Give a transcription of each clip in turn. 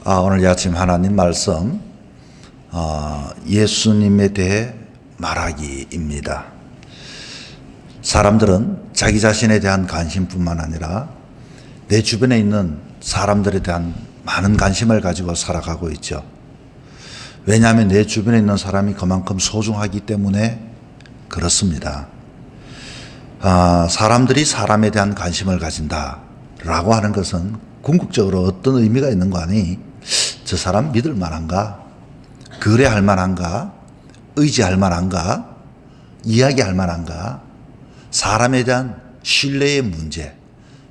오늘 이 아침 하나님 말씀 예수님에 대해 말하기입니다. 사람들은 자기 자신에 대한 관심뿐만 아니라 내 주변에 있는 사람들에 대한 많은 관심을 가지고 살아가고 있죠. 왜냐하면 내 주변에 있는 사람이 그만큼 소중하기 때문에 그렇습니다. 사람들이 사람에 대한 관심을 가진다라고 하는 것은 궁극적으로 어떤 의미가 있는 거 아니? 저 사람 믿을 만한가? 거래할 만한가? 의지할 만한가? 이야기할 만한가? 사람에 대한 신뢰의 문제,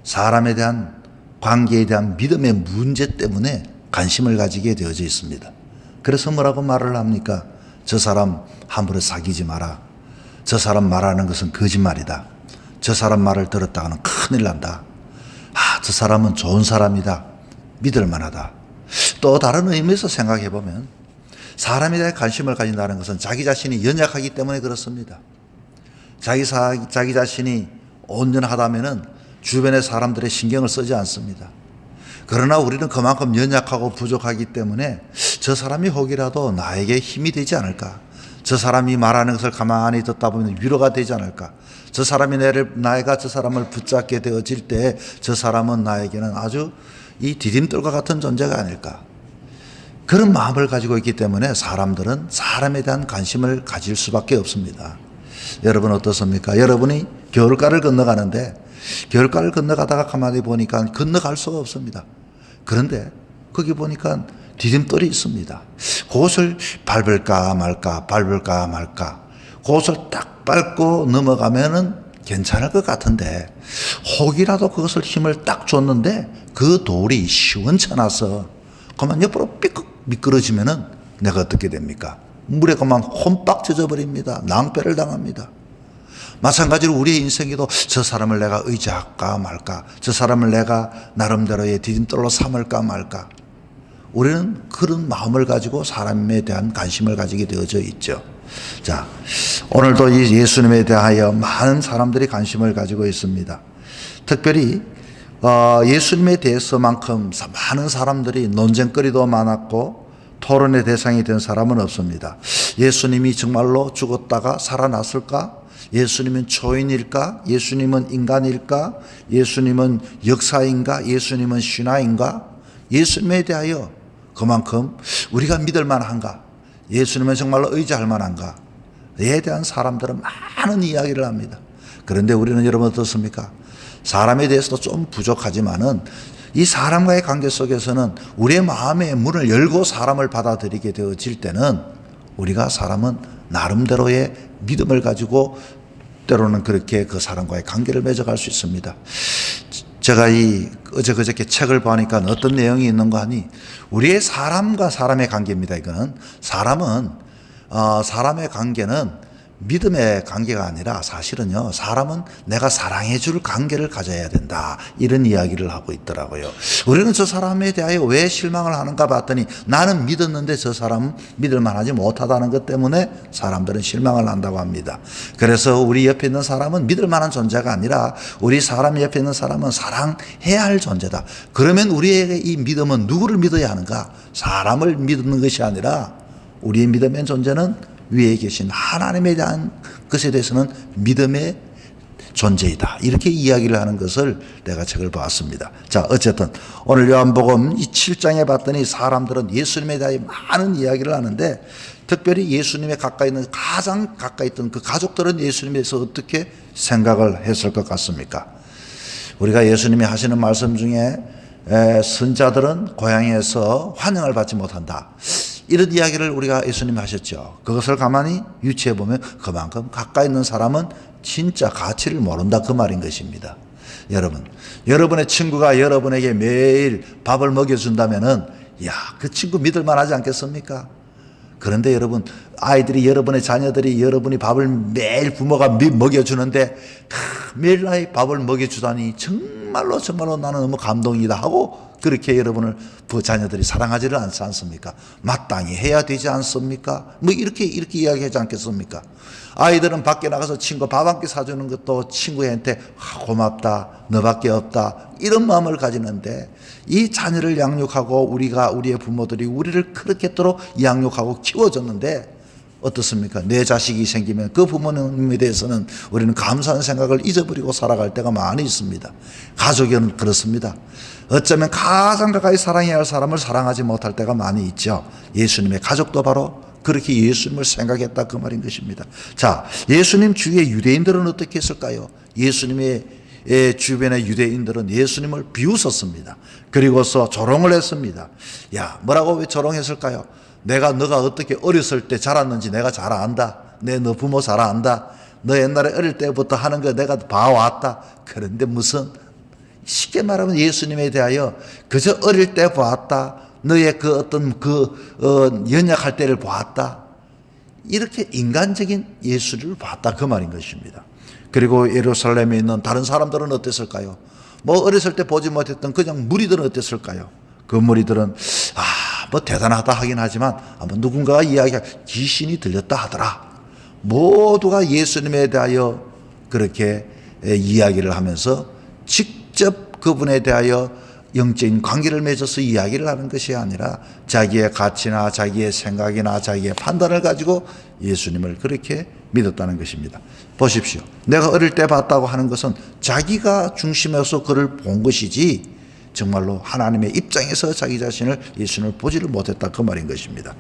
사람에 대한 관계에 대한 믿음의 문제 때문에 관심을 가지게 되어져 있습니다. 그래서 뭐라고 말을 합니까? 저 사람 함부로 사귀지 마라. 저 사람 말하는 것은 거짓말이다. 저 사람 말을 들었다가는 큰일 난다. 저 사람은 좋은 사람이다. 믿을 만하다. 또 다른 의미에서 생각해 보면 사람에 대해 관심을 가진다는 것은 자기 자신이 연약하기 때문에 그렇습니다. 자기 자신이 온전하다면은 주변의 사람들의 신경을 쓰지 않습니다. 그러나 우리는 그만큼 연약하고 부족하기 때문에 저 사람이 혹이라도 나에게 힘이 되지 않을까? 저 사람이 말하는 것을 가만히 듣다 보면 위로가 되지 않을까? 저 사람이 나가 저 사람을 붙잡게 되어질 때 저 사람은 나에게는 아주 이 디딤돌과 같은 존재가 아닐까? 그런 마음을 가지고 있기 때문에 사람들은 사람에 대한 관심을 가질 수밖에 없습니다. 여러분 어떻습니까? 여러분이 겨울가를 건너가는데 겨울가를 건너가다가 가만히 보니까 건너갈 수가 없습니다. 그런데 거기 보니까 디딤돌이 있습니다. 그것을 밟을까 말까 밟을까 말까 그것을 딱 밟고 넘어가면은 괜찮을 것 같은데 혹이라도 그것을 힘을 딱 줬는데 그 돌이 시원찮아서 그만 옆으로 삐끗 미끄러지면은 내가 어떻게 됩니까? 물에 그만 혼빡 젖어버립니다. 낭패를 당합니다. 마찬가지로 우리의 인생에도 저 사람을 내가 의지할까 말까, 저 사람을 내가 나름대로의 디딤돌로 삼을까 말까, 우리는 그런 마음을 가지고 사람에 대한 관심을 가지게 되어져 있죠. 자, 오늘도 이 예수님에 대하여 많은 사람들이 관심을 가지고 있습니다. 특별히 예수님에 대해서만큼 많은 사람들이 논쟁거리도 많았고 토론의 대상이 된 사람은 없습니다. 예수님이 정말로 죽었다가 살아났을까? 예수님은 초인일까? 예수님은 인간일까? 예수님은 역사인가? 예수님은 신화인가? 예수님에 대하여 그만큼 우리가 믿을 만한가? 예수님은 정말로 의지할 만한가? 에 대한 사람들은 많은 이야기를 합니다. 그런데 우리는 여러분 어떻습니까? 사람에 대해서도 좀 부족하지만은 이 사람과의 관계 속에서는 우리의 마음의 문을 열고 사람을 받아들이게 되어질 때는 우리가 사람은 나름대로의 믿음을 가지고 때로는 그렇게 그 사람과의 관계를 맺어갈 수 있습니다. 제가 그저께 책을 보니까 어떤 내용이 있는 거 하니 우리의 사람과 사람의 관계입니다. 이거는 사람의 관계는 믿음의 관계가 아니라 사실은요, 사람은 내가 사랑해 줄 관계를 가져야 된다. 이런 이야기를 하고 있더라고요. 우리는 저 사람에 대하여 왜 실망을 하는가 봤더니 나는 믿었는데 저 사람은 믿을 만하지 못하다는 것 때문에 사람들은 실망을 한다고 합니다. 그래서 우리 옆에 있는 사람은 믿을 만한 존재가 아니라 우리 사람 옆에 있는 사람은 사랑해야 할 존재다. 그러면 우리의 이 믿음은 누구를 믿어야 하는가? 사람을 믿는 것이 아니라 우리의 믿음의 존재는 위에 계신 하나님에 대한 것에 대해서는 믿음의 존재이다. 이렇게 이야기를 하는 것을 내가 책을 봤습니다. 자, 어쨌든 오늘 요한복음 이 7장에 봤더니 사람들은 예수님에 대해 많은 이야기를 하는데 특별히 예수님에 가장 가까이 있던 그 가족들은 예수님에 대해서 어떻게 생각을 했을 것 같습니까? 우리가 예수님이 하시는 말씀 중에 선자들은 고향에서 환영을 받지 못한다. 이런 이야기를 우리가 예수님이 하셨죠. 그것을 가만히 유추해 보면 그만큼 가까이 있는 사람은 진짜 가치를 모른다 그 말인 것입니다. 여러분의 친구가 여러분에게 매일 밥을 먹여준다면은 그 친구 믿을 만하지 않겠습니까? 그런데 여러분, 여러분의 자녀들이 여러분이 밥을 매일 부모가 먹여주는데 매일 밥을 먹여주다니 정말로 나는 너무 감동이다 하고 그렇게 여러분을 자녀들이 사랑하지를 않지 않습니까? 마땅히 해야 되지 않습니까? 뭐 이렇게 이야기하지 않겠습니까? 아이들은 밖에 나가서 친구 밥 한 끼 사주는 것도 친구한테 고맙다, 너밖에 없다, 이런 마음을 가지는데, 이 자녀를 양육하고 우리의 부모들이 우리를 그렇게도록 양육하고 키워줬는데 어떻습니까? 내 자식이 생기면 그 부모님에 대해서는 우리는 감사한 생각을 잊어버리고 살아갈 때가 많이 있습니다. 가족은 그렇습니다. 어쩌면 가장 가까이 사랑해야 할 사람을 사랑하지 못할 때가 많이 있죠. 예수님의 가족도 바로 그렇게 예수님을 생각했다, 그 말인 것입니다. 자, 예수님 주위의 유대인들은 어떻게 했을까요? 예수님의 주변의 유대인들은 예수님을 비웃었습니다. 그리고서 조롱을 했습니다. 야, 뭐라고 왜 조롱했을까요? 너가 어떻게 어렸을 때 자랐는지 내가 잘 안다. 너 부모 잘 안다. 너 옛날에 어릴 때부터 하는 거 내가 봐왔다. 그런데 무슨, 쉽게 말하면 예수님에 대하여 그저 어릴 때 보았다. 너의 그 어떤 연약할 때를 보았다. 이렇게 인간적인 예수를 봤다, 그 말인 것입니다. 그리고 예루살렘에 있는 다른 사람들은 어땠을까요? 뭐 어렸을 때 보지 못했던 그냥 무리들은 어땠을까요? 그 무리들은 뭐 대단하다 하긴 하지만 누군가가 귀신이 들렸다 하더라. 모두가 예수님에 대하여 그렇게 이야기를 하면서 직접 그분에 대하여 영적인 관계를 맺어서 이야기를 하는 것이 아니라 자기의 가치나 자기의 생각이나 자기의 판단을 가지고 예수님을 그렇게 믿었다는 것입니다. 보십시오. 내가 어릴 때 봤다고 하는 것은 자기가 중심에서 그를 본 것이지 정말로 하나님의 입장에서 자기 자신을, 예수님을 보지를 못했다, 그 말인 것입니다.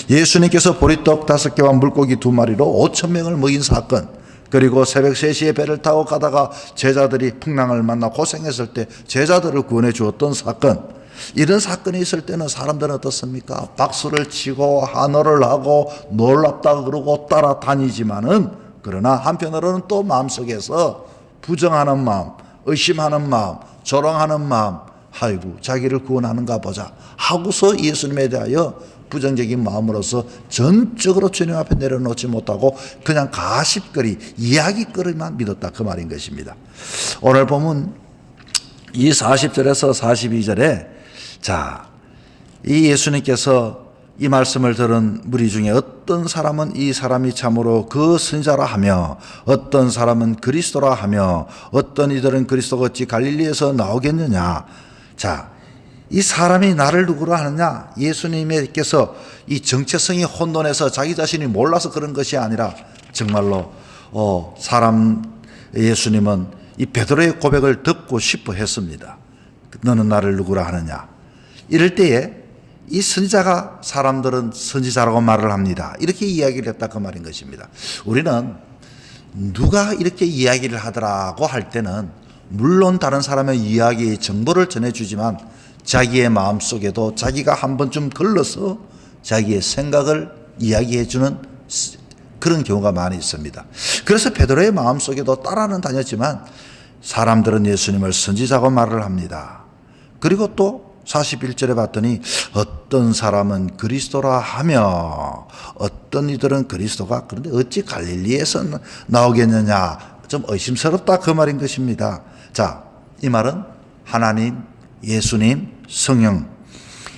예수님께서 보리떡 5개와 물고기 2마리로 5,000명을 먹인 사건, 그리고 새벽 3시에 배를 타고 가다가 제자들이 풍랑을 만나 고생했을 때 제자들을 구원해 주었던 사건, 이런 사건이 있을 때는 사람들은 어떻습니까? 박수를 치고 환호를 하고 놀랍다 그러고 따라다니지만은, 그러나 한편으로는 또 마음속에서 부정하는 마음, 의심하는 마음, 조롱하는 마음, 아이고 자기를 구원하는가 보자 하고서 예수님에 대하여 부정적인 마음으로서 전적으로 주님 앞에 내려놓지 못하고 그냥 가십거리, 이야기거리만 믿었다, 그 말인 것입니다. 오늘 보면 이 40절에서 42절에 이 예수님께서 이 말씀을 들은 무리 중에 어떤 사람은 이 사람이 참으로 그 선지자라 하며, 어떤 사람은 그리스도라 하며, 어떤 이들은 그리스도가 어찌 갈릴리에서 나오겠느냐. 이 사람이 나를 누구로 하느냐? 예수님께서 이 정체성이 혼돈해서 자기 자신이 몰라서 그런 것이 아니라 정말로 예수님은 이 베드로의 고백을 듣고 싶어 했습니다. 너는 나를 누구라 하느냐? 이럴 때에 이 선지자가, 사람들은 선지자라고 말을 합니다. 이렇게 이야기를 했다, 그 말인 것입니다. 우리는 누가 이렇게 이야기를 하더라고 할 때는 물론 다른 사람의 이야기, 정보를 전해주지만 자기의 마음속에도 자기가 한 번쯤 걸러서 자기의 생각을 이야기해주는 그런 경우가 많이 있습니다. 그래서 베드로의 마음속에도 따라는 다녔지만 사람들은 예수님을 선지자고 말을 합니다. 그리고 또 41절에 봤더니 어떤 사람은 그리스도라 하며 어떤 이들은 그리스도가, 그런데 어찌 갈릴리에서 나오겠느냐. 좀 의심스럽다, 그 말인 것입니다. 이 말은 하나님, 예수님, 성령,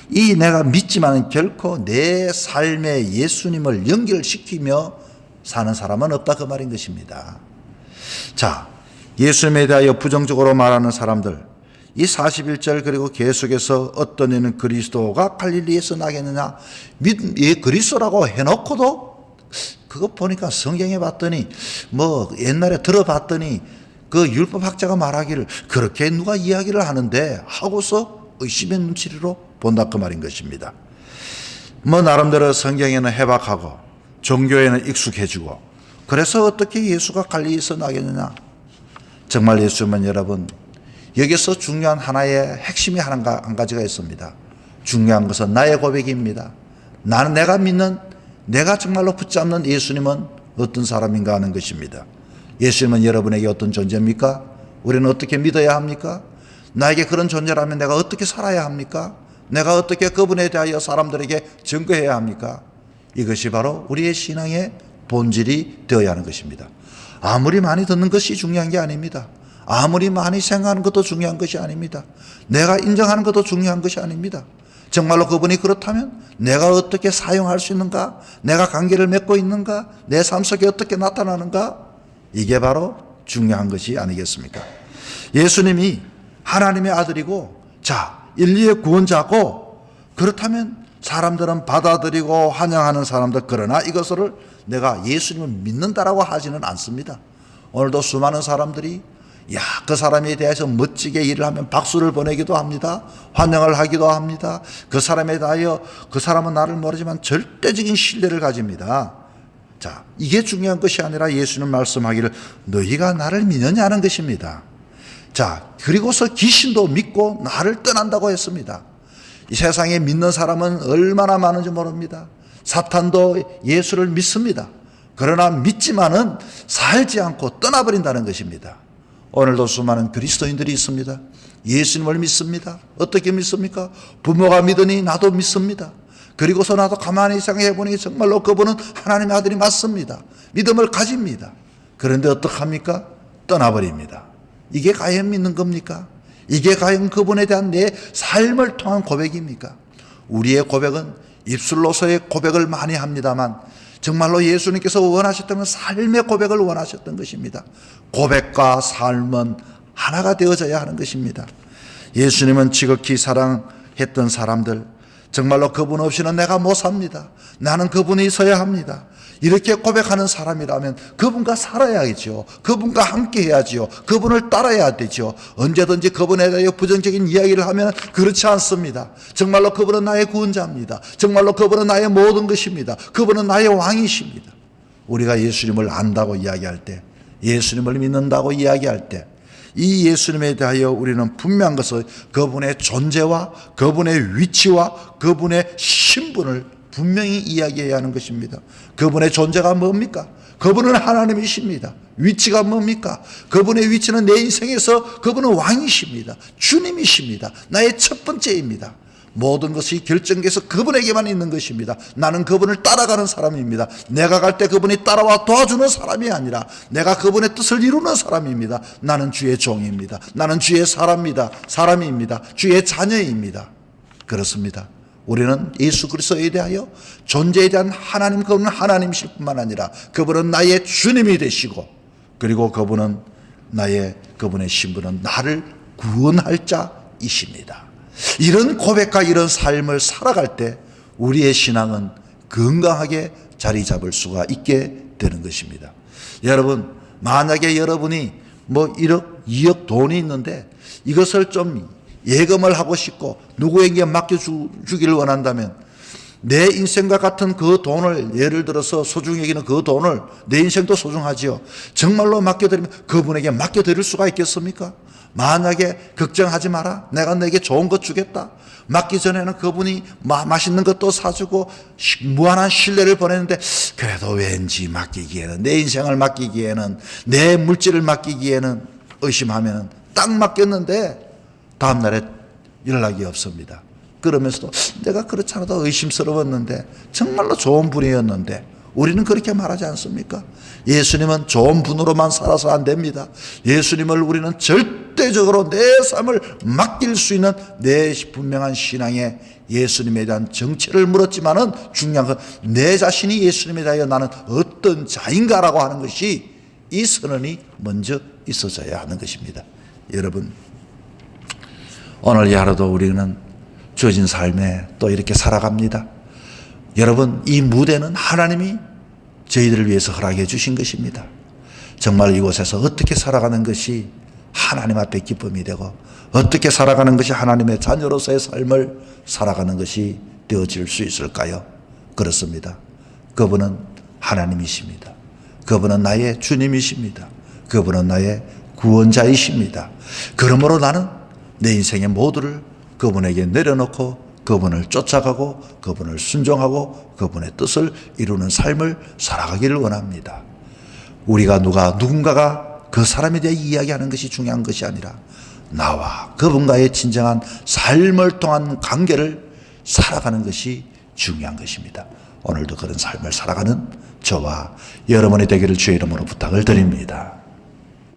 이 내가 믿지만 결코 내 삶에 예수님을 연결시키며 사는 사람은 없다, 그 말인 것입니다. 예수님에 대하여 부정적으로 말하는 사람들, 이 41절 그리고 계속해서 어떤 이는 그리스도가 갈릴리에서 나겠느냐, 그리스도라고 해놓고도 그거 보니까 성경에 봤더니 옛날에 들어봤더니 그 율법학자가 말하기를 그렇게 누가 이야기를 하는데 하고서 의심의 눈치로 본다, 그 말인 것입니다. 나름대로 성경에는 해박하고 종교에는 익숙해지고, 그래서 어떻게 예수가 갈릴리에서 나겠느냐. 정말 예수님은 여러분, 여기서 중요한 하나의 핵심이 한 가지가 있습니다. 중요한 것은 나의 고백입니다. 내가 믿는, 내가 정말로 붙잡는 예수님은 어떤 사람인가 하는 것입니다. 예수님은 여러분에게 어떤 존재입니까? 우리는 어떻게 믿어야 합니까? 나에게 그런 존재라면 내가 어떻게 살아야 합니까? 내가 어떻게 그분에 대하여 사람들에게 증거해야 합니까? 이것이 바로 우리의 신앙의 본질이 되어야 하는 것입니다. 아무리 많이 듣는 것이 중요한 게 아닙니다. 아무리 많이 생각하는 것도 중요한 것이 아닙니다. 내가 인정하는 것도 중요한 것이 아닙니다. 정말로 그분이 그렇다면 내가 어떻게 사용할 수 있는가? 내가 관계를 맺고 있는가? 내 삶 속에 어떻게 나타나는가? 이게 바로 중요한 것이 아니겠습니까? 예수님이 하나님의 아들이고 인류의 구원자고, 그렇다면 사람들은 받아들이고 환영하는 사람들, 그러나 이것을 내가 예수님을 믿는다라고 하지는 않습니다. 오늘도 수많은 사람들이 그 사람에 대해서 멋지게 일을 하면 박수를 보내기도 합니다. 환영을 하기도 합니다. 그 사람에 대하여 그 사람은 나를 모르지만 절대적인 신뢰를 가집니다. 이게 중요한 것이 아니라 예수는 말씀하기를 너희가 나를 믿느냐는 것입니다. 그리고서 귀신도 믿고 나를 떠난다고 했습니다. 이 세상에 믿는 사람은 얼마나 많은지 모릅니다. 사탄도 예수를 믿습니다. 그러나 믿지만은 살지 않고 떠나버린다는 것입니다. 오늘도 수많은 그리스도인들이 있습니다. 예수님을 믿습니다. 어떻게 믿습니까? 부모가 믿으니 나도 믿습니다. 그리고서 나도 가만히 생각해 보니 정말로 그분은 하나님의 아들이 맞습니다. 믿음을 가집니다. 그런데 어떡합니까? 떠나버립니다. 이게 과연 믿는 겁니까? 이게 과연 그분에 대한 내 삶을 통한 고백입니까? 우리의 고백은 입술로서의 고백을 많이 합니다만 정말로 예수님께서 원하셨던 삶의 고백을 원하셨던 것입니다. 고백과 삶은 하나가 되어져야 하는 것입니다. 예수님은 지극히 사랑했던 사람들, 정말로 그분 없이는 내가 못 삽니다. 나는 그분이 있어야 합니다. 이렇게 고백하는 사람이라면 그분과 살아야죠. 그분과 함께 해야지요. 그분을 따라야 되죠. 언제든지 그분에 대해 부정적인 이야기를 하면 그렇지 않습니다. 정말로 그분은 나의 구원자입니다. 정말로 그분은 나의 모든 것입니다. 그분은 나의 왕이십니다. 우리가 예수님을 안다고 이야기할 때, 예수님을 믿는다고 이야기할 때, 이 예수님에 대하여 우리는 분명한 것을 그분의 존재와 그분의 위치와 그분의 신분을 분명히 이야기해야 하는 것입니다. 그분의 존재가 뭡니까? 그분은 하나님이십니다. 위치가 뭡니까? 그분의 위치는 내 인생에서 그분은 왕이십니다. 주님이십니다. 나의 첫 번째입니다. 모든 것이 결정돼서 그분에게만 있는 것입니다. 나는 그분을 따라가는 사람입니다. 내가 갈 때 그분이 따라와 도와주는 사람이 아니라 내가 그분의 뜻을 이루는 사람입니다. 나는 주의 종입니다. 나는 주의 사람입니다. 주의 자녀입니다. 그렇습니다. 우리는 예수 그리스도에 대하여 존재에 대한 하나님, 그분은 하나님이실 뿐만 아니라 그분은 나의 주님이 되시고, 그리고 그분의 신분은 나를 구원할 자이십니다. 이런 고백과 이런 삶을 살아갈 때 우리의 신앙은 건강하게 자리 잡을 수가 있게 되는 것입니다. 여러분, 만약에 여러분이 1억, 2억 돈이 있는데 이것을 좀 예금을 하고 싶고 누구에게 맡겨주기를 원한다면 내 인생과 같은 그 돈을, 예를 들어서 소중히 여기는 그 돈을, 내 인생도 소중하지요. 정말로 맡겨드리면 그분에게 맡겨드릴 수가 있겠습니까? 만약에 걱정하지 마라, 내가 내게 좋은 것 주겠다, 맡기 전에는 그분이 맛있는 것도 사주고 무한한 신뢰를 보내는데 그래도 왠지 맡기기에는, 내 인생을 맡기기에는, 내 물질을 맡기기에는 의심하면 딱 맡겼는데 다음날에 연락이 없습니다. 그러면서도 내가 그렇지 않아도 의심스러웠는데 정말로 좋은 분이었는데, 우리는 그렇게 말하지 않습니까? 예수님은 좋은 분으로만 살아서 안 됩니다. 예수님을 우리는 절대적으로 내 삶을 맡길 수 있는 내 분명한 신앙에 예수님에 대한 정체를 물었지만은 중요한 건 내 자신이 예수님에 대하여 나는 어떤 자인가라고 하는 것이, 이 선언이 먼저 있어져야 하는 것입니다. 여러분, 오늘 이 하루도 우리는 주어진 삶에 또 이렇게 살아갑니다. 여러분, 이 무대는 하나님이 저희들을 위해서 허락해 주신 것입니다. 정말 이곳에서 어떻게 살아가는 것이 하나님 앞에 기쁨이 되고, 어떻게 살아가는 것이 하나님의 자녀로서의 삶을 살아가는 것이 되어질 수 있을까요? 그렇습니다. 그분은 하나님이십니다. 그분은 나의 주님이십니다. 그분은 나의 구원자이십니다. 그러므로 나는 내 인생의 모두를 그분에게 내려놓고 그분을 쫓아가고 그분을 순종하고 그분의 뜻을 이루는 삶을 살아가기를 원합니다. 우리가 누군가가 그 사람에 대해 이야기하는 것이 중요한 것이 아니라 나와 그분과의 진정한 삶을 통한 관계를 살아가는 것이 중요한 것입니다. 오늘도 그런 삶을 살아가는 저와 여러분이 되기를 주의 이름으로 부탁을 드립니다.